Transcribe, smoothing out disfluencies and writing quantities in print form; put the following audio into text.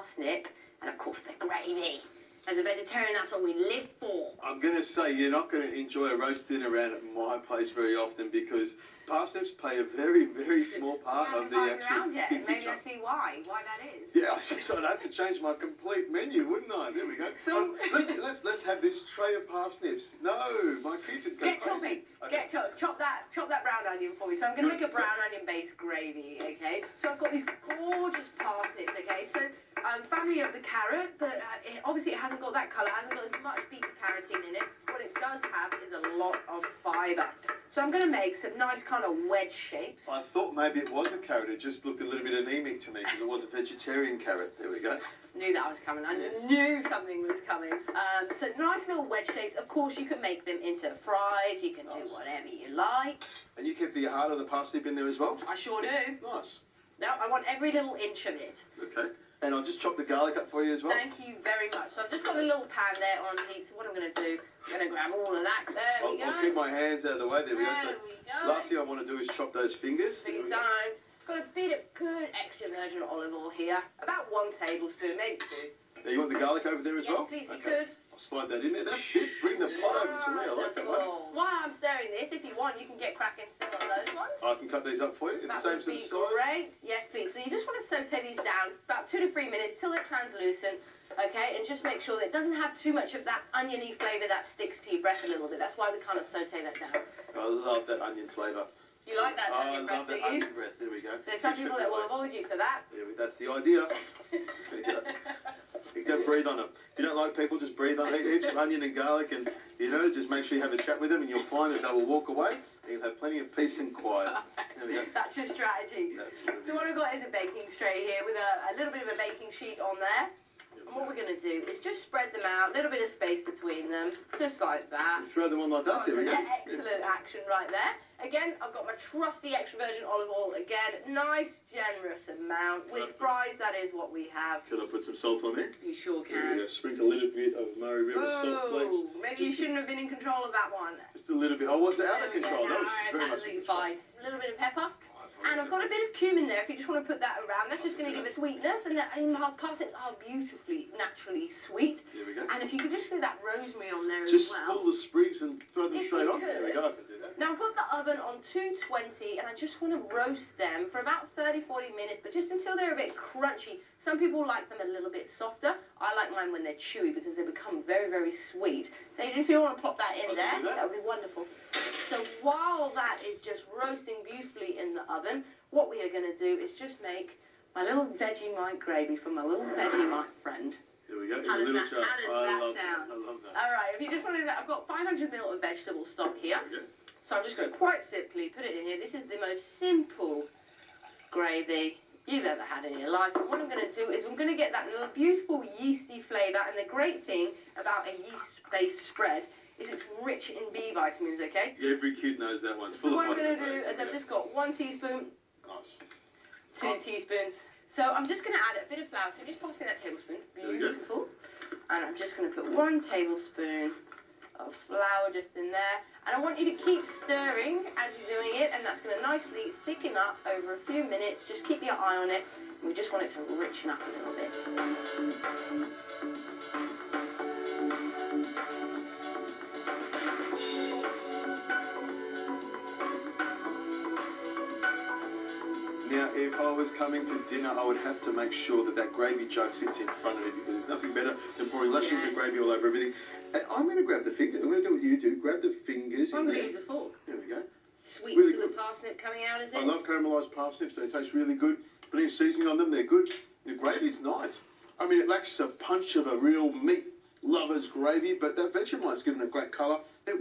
parsnip, and of course the gravy. As a vegetarian, that's what we live for. I'm going to say you're not going to enjoy a roast dinner around at my place very often because parsnips play a very, very small part of the actual yet. big Maybe picture. I see why that is. Yeah, I'd have to change my complete menu, wouldn't I? There we go. So Let's have this tray of parsnips. No, my kids would go get crazy. chopping. Okay. Chop that brown onion for me. So I'm going to make a brown onion-based gravy, okay? So I've got these gorgeous parsnips, okay? So family of the carrot, but obviously it hasn't got that colour, hasn't got as much beta-carotene in it. What it does have is a lot of fibre. So I'm going to make some nice kind of wedge shapes. I thought maybe it was a carrot. It just looked a little bit anemic to me because it was a vegetarian carrot. There we go. Knew that was coming. I Yes. knew something was coming. So nice little wedge shapes. Of course, you can make them into fries. You can do whatever you like. And you kept the heart of the parsnip in there as well? I sure do. Nice. Now, I want every little inch of it. Okay. And I'll just chop the garlic up for you as well. Thank you very much. So I've just got a little pan there on heat. So what I'm going to do, I'm going to grab all of that. There we go. I'll keep my hands out of the way. There we go. There we go. Last thing I want to do is chop those fingers. Fingers down. Got a bit of good extra virgin olive oil here. About 1 tablespoon, maybe 2. Now, you want the garlic over there as well? Yes, please, if you Okay. could. I'll slide that in there. That's it. Bring the pot over to me. I like that one. Wonderful. While I'm stirring this, if you want, you can get cracking still on those ones. I can cut these up for you in the That same would sort be of size. great. Yes, please. So you just want to saute these down about 2 to 3 minutes till they're translucent, okay? And just make sure that it doesn't have too much of that oniony flavour that sticks to your breath a little bit. That's why we kind of saute that down. I love that onion flavour. You like that onion breath, I love do that you? onion breath. There we go. There's some people that will avoid you for that. That's the idea. There you go. You go breathe on them. If you don't like people, just breathe on them. Heaps of onion and garlic and, just make sure you have a chat with them and you'll find that they will walk away and you'll have plenty of peace and quiet. There we go. That's your strategy. So what I've got is a baking tray here with a little bit of a baking sheet on there. And what we're going to do is just spread them out, a little bit of space between them, just like that. Throw them on like that. There we go. Excellent action right there. Again, I've got my trusty extra virgin olive oil again. Nice, generous amount. With fries, that is what we have. Can I put some salt on there? You sure There we can. go. Sprinkle a little bit of Murray River salt flakes. Oh, maybe you shouldn't have been in control of that one. Just a little bit. I was out There of we go. control. That No, was it's very much in absolutely control. fine. A little bit of pepper. And I've got a bit of cumin there if you just want to put that around. That's just going to give it sweetness. And my parsnips are beautifully, naturally sweet. There we go. And if you could just throw that rosemary on there Just as well. pull the sprigs and throw them If straight you on. There we could. go. I can do that. Now I've got the oven on 220 and I just want to roast them for about 30-40 minutes, but just until they're a bit crunchy. Some people like them a little bit softer. I like mine when they're chewy because they become very, very sweet. So if you want to plop that in there, that would be wonderful. So while that is just roasting beautifully in the oven, what we are going to do is just make my little Vegemite gravy for my little Vegemite friend. Here we go. How does that sound? I love that. All right, if you just wanted, I've got 500 ml of vegetable stock here. Okay. So I'm just going to quite simply put it in here. This is the most simple gravy you've ever had in your life. And what I'm going to do is I'm going to get that little beautiful yeasty flavour. And the great thing about a yeast-based spread is it's rich in B vitamins, okay? Every kid knows that one. So what I'm going to do is I've just got 1 teaspoon, Nice. 2 teaspoons. So I'm just going to add a bit of flour. So just pass me that tablespoon. There we go. Beautiful. And I'm just going to put 1 tablespoon of flour just in there. And I want you to keep stirring as you're doing it. And that's going to nicely thicken up over a few minutes. Just keep your eye on it. And we just want it to richen up a little bit. Now, if I was coming to dinner, I would have to make sure that that gravy jug sits in front of me because there's nothing better than pouring lashings of gravy all over everything. And I'm going to grab the fingers. I'm going to do what you do. Grab the fingers. I'm going to use a fork. There we go. Sweet Really little good. parsnip coming out, is it? I love caramelised parsnips. They taste really good. Putting seasoning on them, they're good. The gravy's nice. I mean, it lacks a punch of a real meat lover's gravy, but that Vegemite's given a great colour. It